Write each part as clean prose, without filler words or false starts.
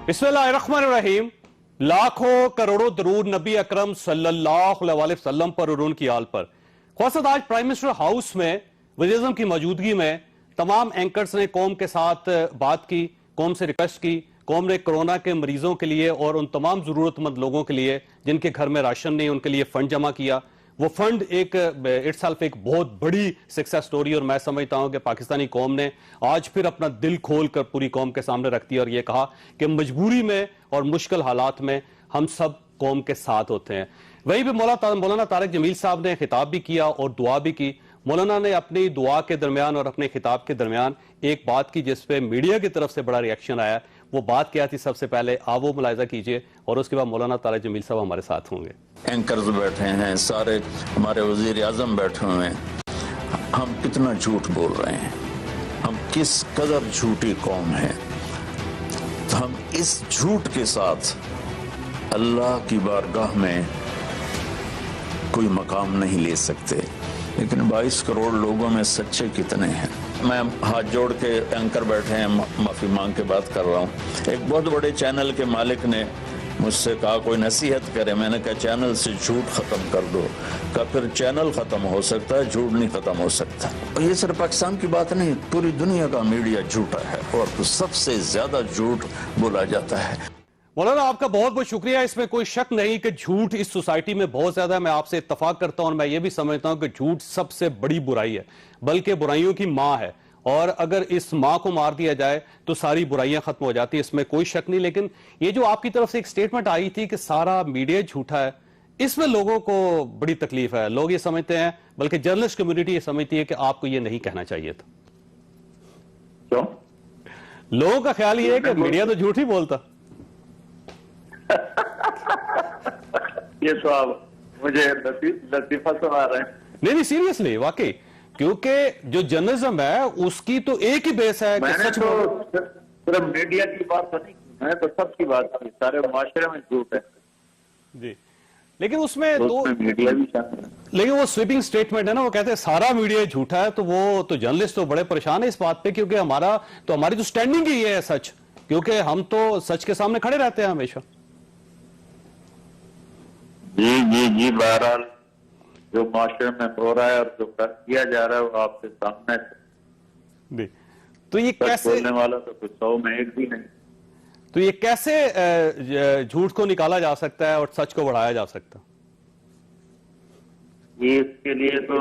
बिस्मिल्लाहिर्रहमानिर्रहीम। लाखों करोड़ों दरूद नबी अकरम सल्लल्लाहु अलैहि वसल्लम पर और उनकी आल पर। ख़ासतौर आज प्राइम मिनिस्टर हाउस में वज़ीर-ए-आज़म की मौजूदगी में तमाम एंकर्स ने कौम के साथ बात की, कौम से रिक्वेस्ट की। कौम ने कोरोना के मरीजों के लिए और उन तमाम जरूरतमंद लोगों के लिए जिनके घर में राशन नहीं, उनके लिए फंड जमा किया। वो फंड एक इट्सेल्फ एक बहुत बड़ी सक्सेस स्टोरी, और मैं समझता हूं कि पाकिस्तानी कौम ने आज फिर अपना दिल खोल कर पूरी कौम के सामने रख दिया और ये कहा कि मजबूरी में और मुश्किल हालात में हम सब कौम के साथ होते हैं। वहीं पे मौलाना तारिक जमील साहब ने खिताब भी किया और दुआ भी की। मौलाना ने अपनी दुआ के दरमियान और अपने खिताब के दरमियान एक बात की जिस पे मीडिया की तरफ से बड़ा रिएक्शन आया। वो बात क्या थी, सबसे पहले आप वो मुलाहिजा कीजिए और उसके बाद मौलाना तारिक जमील साहब हमारे साथ होंगे। एंकर्स बैठे हैं, सारे हमारे वजीर आजम बैठे हुए हैं। हम कितना झूठ बोल रहे हैं, हम किस कदर झूठी कौम है। तो हम इस झूठ के साथ अल्लाह की बारगाह में कोई मकाम नहीं ले सकते। लेकिन 22 करोड़ लोगों में सच्चे कितने हैं। मैं हाथ जोड़ के एंकर बैठे हैं, माफी मांग के बात कर रहा हूँ। एक बहुत बड़े चैनल के मालिक ने मुझसे कहा कोई नसीहत करे। मैंने कहा चैनल से झूठ खत्म कर दो। कहा फिर चैनल खत्म हो सकता है, झूठ नहीं खत्म हो सकता। और ये सिर्फ पाकिस्तान की बात नहीं, पूरी दुनिया का मीडिया झूठा है और सबसे ज्यादा झूठ बोला जाता है। मौलाना आपका बहुत बहुत शुक्रिया। इसमें कोई शक नहीं कि झूठ इस सोसाइटी में बहुत ज्यादा है। मैं आपसे इत्तफाक करता हूं और मैं ये भी समझता हूं कि झूठ सबसे बड़ी बुराई है, बल्कि बुराइयों की मां है। और अगर इस मां को मार दिया जाए तो सारी बुराइयां खत्म हो जाती है, इसमें कोई शक नहीं। लेकिन ये जो आपकी तरफ से एक स्टेटमेंट आई थी कि सारा मीडिया झूठा है, इसमें लोगों को बड़ी तकलीफ है। लोग ये समझते हैं, बल्कि जर्नलिस्ट कम्युनिटी ये समझती है कि आपको ये नहीं कहना चाहिए था। क्यों? लोगों का ख्याल ये है कि मीडिया तो झूठ ही बोलता। ये तो आप मुझे लतीफा सुना रहे हैं। नहीं सीरियसली, वाकई, क्योंकि जो जर्नलिज्म है उसकी तो एक ही बेस है कि सच तो सिर्फ मीडिया की बात तो नहीं, मैंने तो सबकी बात की। सारे माशरे में झूठ है जी, लेकिन उसमें तो मीडिया भी शामिल है। लेकिन वो स्वीपिंग स्टेटमेंट है ना, वो कहते हैं सारा मीडिया झूठा है। तो वो तो जर्नलिस्ट तो बड़े परेशान है इस बात पे, क्योंकि हमारी तो स्टैंडिंग ही है सच, क्योंकि हम तो सच के सामने खड़े रहते हैं हमेशा। जी बहरहाल जो माशरे में हो रहा है और जो किया जा रहा है वो आपके सामने है। तो ये कैसे, बोलने वाला तो कुछ 100 में एक भी नहीं। तो ये कैसे झूठ को निकाला जा सकता है और सच को बढ़ाया जा सकता है? ये इसके लिए तो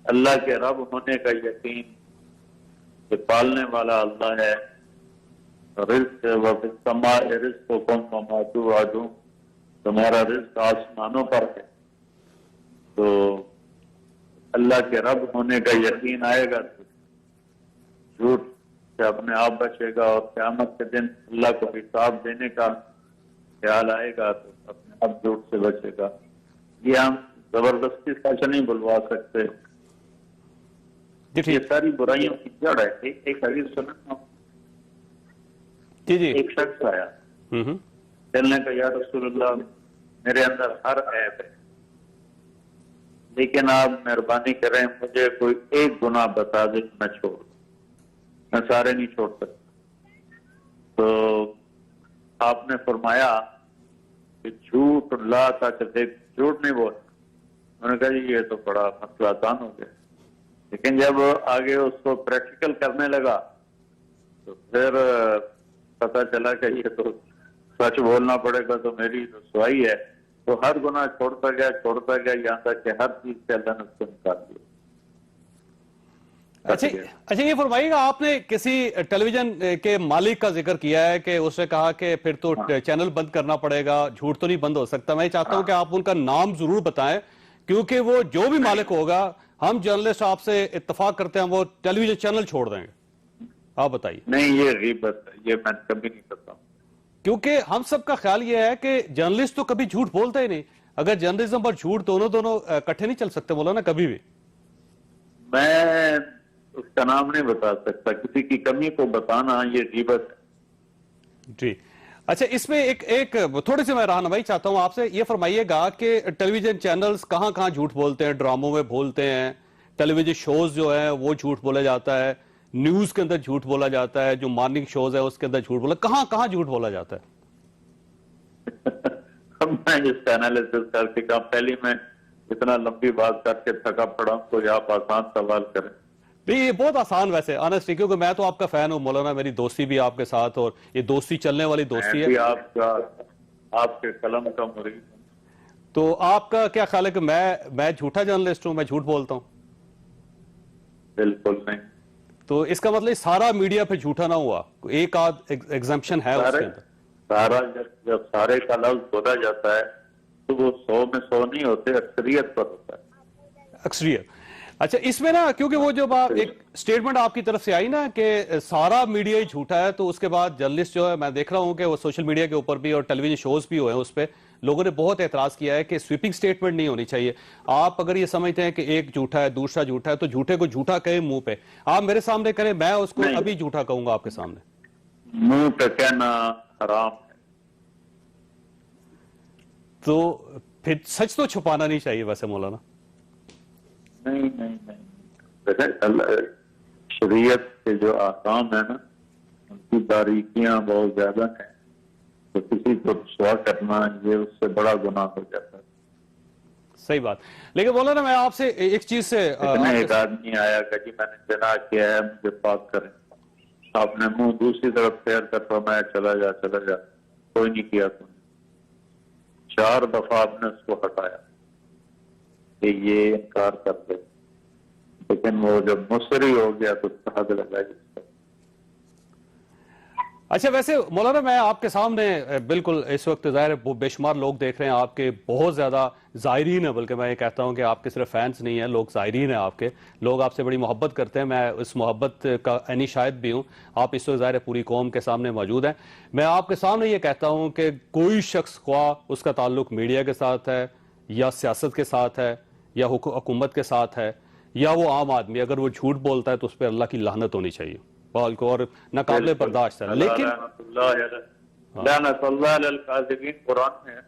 अल्लाह के रब होने का यकीन, कि पालने वाला अल्लाह है। रिज़्क़ को तुम्हारा रिज़्क़ आसमानों पर है। तो अल्लाह के रब होने का यकीन आएगा तो झूठ से अपने आप बचेगा, और क़यामत के दिन अल्लाह को हिसाब देने का ख्याल आएगा तो अपने आप झूठ से बचेगा। ये हम जबरदस्ती सच नहीं बुलवा सकते। ये सारी बुराइयों की जड़ है। एक हदीस सुना, एक शख्स आया, चलने का, या रसूलुल्लाह मेरे अंदर हर ऐब है, लेकिन आप मेहरबानी करें मुझे कोई एक गुनाह बता दे मैं छोड़, मैं सारे नहीं छोड़ सकता। तो आपने फरमाया कि झूठ ला तक देख, झूठ नहीं बोल। उन्होंने कहा जी ये तो बड़ा मसला आसान हो गया। लेकिन जब आगे उसको प्रैक्टिकल करने लगा तो फिर पता चला कि ये तो सच बोलना पड़ेगा, तो मेरी रसवाई है। तो हर गुनाह छोड़ता गया, यहाँ तक कि हर चीज से अल्लाह ने उसको निकाल दिया। अच्छा ये फरमाइएगा, आपने किसी टेलीविजन के मालिक का जिक्र किया है कि उसने कहा कि फिर तो चैनल बंद करना पड़ेगा, झूठ तो नहीं बंद हो सकता। मैं चाहता हूं कि आप उनका नाम जरूर बताएं, क्योंकि वो जो भी मालिक होगा, हम जर्नलिस्ट आपसे इत्तफाक करते हैं वो टेलीविजन चैनल छोड़ देंगे। आप बताइए। नहीं, ये गीबत है, ये मैं कभी नहीं करता, क्योंकि हम सबका ख्याल यह है कि जर्नलिस्ट तो कभी झूठ बोलते ही नहीं। अगर जर्नलिज्म और झूठ दोनों इकट्ठे नहीं चल सकते, बोला ना कभी भी। मैं उसका नाम नहीं बता सकता, किसी की कमी को बताना ये गीबत है जी। अच्छा, इसमें एक थोड़ी सी मैं रहनुमाई चाहता हूं आपसे। ये फरमाइएगा कि टेलीविजन चैनल्स कहां झूठ बोलते हैं, ड्रामों में बोलते हैं, टेलीविजन शोज जो है वो झूठ बोला जाता है, न्यूज के अंदर झूठ बोला जाता है, जो मॉर्निंग शोज है उसके अंदर झूठ बोला, कहां कहां झूठ बोला जाता है? मैं इसका एनालिसिस करके कहा, पहली मैं इतना लंबी बात करके थका पड़ा, तो आप आसान सवाल करें। नहीं, ये बहुत आसान वैसे ऑनेस्टली, क्योंकि मैं तो आपका फैन हूं मौलाना, मेरी दोस्ती भी आपके साथ, और ये दोस्ती चलने वाली दोस्ती है। आपके कलम का मुरीद। तो आपका क्या ख्याल है कि मैं झूठा जर्नलिस्ट हूं, मैं झूठ बोलता हूं? बिल्कुल नहीं। तो इसका मतलब सारा मीडिया फिर झूठा ना हुआ, एक आध एग्जाम्पशन है उसके अंदर? सारा जब सारे का लफ्ज बोला जाता है तो वो 100 में 100 नहीं होते, अक्सरियत पर होता है। अक्सरियत। अच्छा, इसमें ना क्योंकि वो जब आप एक स्टेटमेंट आपकी तरफ से आई ना कि सारा मीडिया ही झूठा है, तो उसके बाद जर्नलिस्ट जो है, मैं देख रहा हूं कि वो सोशल मीडिया के ऊपर भी और टेलीविजन शोज भी हुए हैं, उस पर लोगों ने बहुत एतराज किया है कि स्वीपिंग स्टेटमेंट नहीं होनी चाहिए। आप अगर ये समझते हैं कि एक झूठा है दूसरा झूठा है, तो झूठे को झूठा कहे मुंह पे, आप मेरे सामने करें, मैं उसको अभी झूठा कहूंगा आपके सामने। मुंह पे कहना हराम है। तो फिर सच तो छुपाना नहीं चाहिए वैसे मौलाना। नहीं नहीं नहीं, शरीयत के जो आकाम है ना, उनकी बारीकियां बहुत ज्यादा हैं, तो किसी को रुसवा करना ये उससे बड़ा गुनाह हो जाता है। सही बात। लेकिन मौलाना मैं आपसे एक चीज से एक आदमी आया कि जी मैंने ज़िना किया है, मुझे पाक करें, आपने मुंह दूसरी तरफ फेर कर फरमाया चला जा चला जा, कोई नहीं किया तुमने। 4 दफा आपने उसको हटाया कि ये इनकार कर दे, लेकिन वो जब मुसरी हो गया तो हद लगा। अच्छा, वैसे मौलाना मैं आपके सामने बिल्कुल इस वक्त जाहिर है बेशुमार लोग देख रहे हैं, आपके बहुत ज्यादा ज़ायरीन है, बल्कि मैं ये कहता हूं कि आपके सिर्फ फैंस नहीं है, लोग ज़ायरीन है आपके, लोग आपसे बड़ी मोहब्बत करते हैं। मैं उस मोहब्बत का एनी शायद भी हूं। आप इस वक्त जाहिर है पूरी कौम के सामने मौजूद हैं। मैं आपके सामने ये कहता हूं कि कोई शख्स, ख्वाह उसका ताल्लुक मीडिया के साथ है या सियासत के साथ है या हुकूमत के साथ है या वो आम आदमी, अगर वो झूठ बोलता है तो उस पर अल्लाह की लानत होनी चाहिए को, और नाकाबिले बर्दाश्त है। लेकिन कुरान में है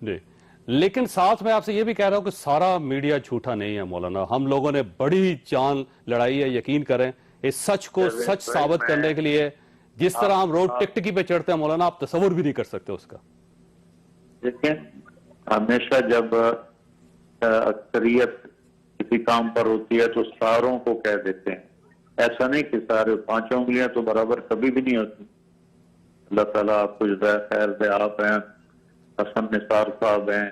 जी, लेकिन साथ में आपसे ये भी कह रहा हूं कि सारा मीडिया झूठा नहीं है मौलाना। हम लोगों ने बड़ी जान लड़ाई है, यकीन करें, इस सच को सच साबित करने के लिए। जिस तरह हम रोड टिकटिकी पे चढ़ते हैं मौलाना, आप तस्वुर भी नहीं कर सकते उसका। लेकिन हमेशा जब अक्सरियत किसी काम पर होती है तो सारों को कह देते हैं। ऐसा नहीं कि सारे 5 उंगलियां तो बराबर कभी भी नहीं होती। अल्लाह ताला आपको जज़ाए खैर दे। आप हैं, हसन निसार साहब हैं,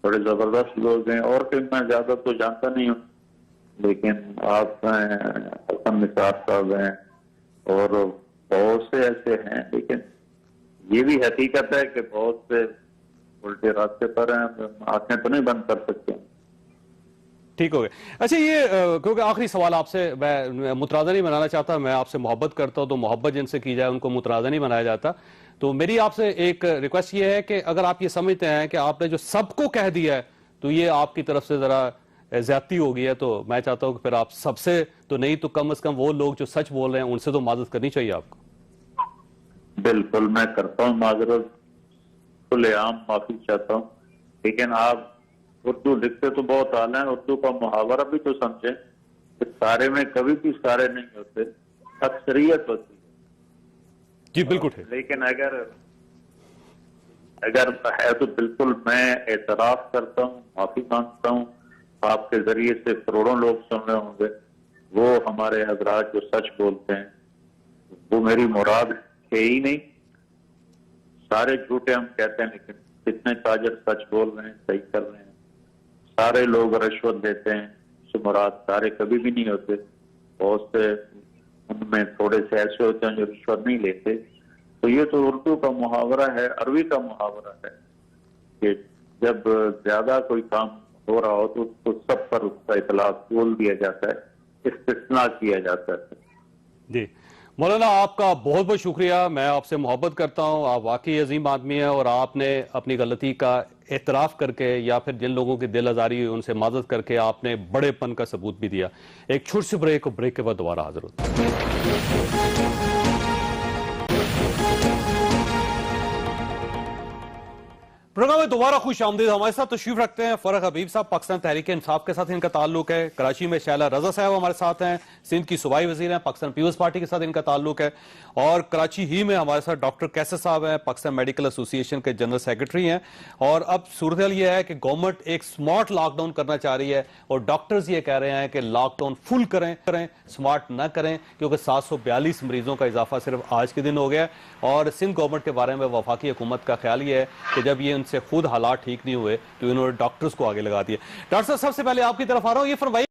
बड़े जबरदस्त लोग हैं, और कोई मैं ज्यादा तो जानता नहीं हूँ, लेकिन आप हैं, हसन निसार साहब हैं, और बहुत से ऐसे हैं। लेकिन ये भी हकीकत है कि बहुत से उल्टे रास्ते पर हैं, आंखें तो नहीं बंद कर सकते। ठीक हो गया। अच्छा, ये क्योंकि आखिरी सवाल आपसे, मैं मुतराज़ा नहीं बनाना चाहता, मैं आपसे मोहब्बत करता हूं, तो मोहब्बत जिनसे की जाए उनको मुतराज़ा नहीं बनाया जाता। तो मेरी आपसे एक रिक्वेस्ट ये है कि अगर आप ये समझते हैं कि आपने जो सबको कह दिया है तो ये आपकी तरफ से जरा ज्यादती हो गई है, तो मैं चाहता हूं कि फिर आप सबसे तो नहीं तो कम से कम वो लोग जो सच बोल रहे हैं उनसे तो माजरत करनी चाहिए आपको। बिल्कुल, मैं करता हूँ माजरत, खुलेआम माफी चाहता हूँ। लेकिन आप उर्दू लिखते तो बहुत आला है, उर्दू का मुहावरा भी तो समझे कि सारे में कभी भी सारे नहीं होते, अक्सरियत होती है। जी बिल्कुल। लेकिन अगर है तो बिल्कुल मैं एतराफ करता हूँ, माफी मांगता हूँ। आपके जरिए से करोड़ों लोग सुन रहे होंगे, वो हमारे हजरात जो सच बोलते हैं, वो मेरी मुराद है ही नहीं। सारे झूठे हम कहते हैं, लेकिन कितने ताजर सच बोल रहे हैं, सही कर रहे हैं। सारे लोग रिश्वत देते हैं, उससे मुराद सारे कभी भी नहीं होते। बहुत से उनमें थोड़े से ऐसे होते हैं जो रिश्वत नहीं लेते। तो ये तो उर्दू का मुहावरा है, अरबी का मुहावरा है कि जब ज्यादा कोई काम हो रहा हो तो उसको सब पर उसका इतलाक बोल दिया जाता है, इस्तिस्ना किया जाता है। जी मौलाना, आपका बहुत बहुत शुक्रिया। मैं आपसे मोहब्बत करता हूं, आप वाकई अजीम आदमी हैं, और आपने अपनी गलती का एतराफ़ करके या फिर जिन लोगों की दिल आज़ारी हुई उनसे माजरत करके आपने बड़ेपन का सबूत भी दिया। एक छोटी सी ब्रेक, और ब्रेक के बाद दोबारा हाजिर होते हैं। प्रोग्राम में दोबारा खुश आमदीद। हमारे साथ तशरीफ रखते हैं फरक हबीब साहब, पाकिस्तान तहरीक इंसाफ के साथ इनका ताल्लुक है। कराची में शैला रजा साहब हमारे साथ हैं, सिंध की सूबाई वजीर हैं, पाकिस्तान पीपल्स पार्टी के साथ इनका ताल्लुक है। और कराची ही में हमारे साथ डॉक्टर कैसर साहब हैं, पाकिस्तान मेडिकल एसोसिएशन के जनरल सेक्रेटरी हैं। और अब सूरत यह है कि गवर्नमेंट एक स्मार्ट लॉकडाउन करना चाह रही है और डॉक्टर्स ये कह रहे हैं कि लॉकडाउन फुल करें, स्मार्ट ना करें, क्योंकि 742 मरीजों का इजाफा सिर्फ आज के दिन हो गया। और सिंध गवर्नमेंट के बारे में वफाकी हुकूमत का ख्याल ये है कि जब ये उनसे खुद हालात ठीक नहीं हुए तो इन्होंने डॉक्टर्स को आगे लगा दिया। डॉक्टर साहब, सबसे पहले आपकी तरफ आ रहा हूं, ये फरमाइए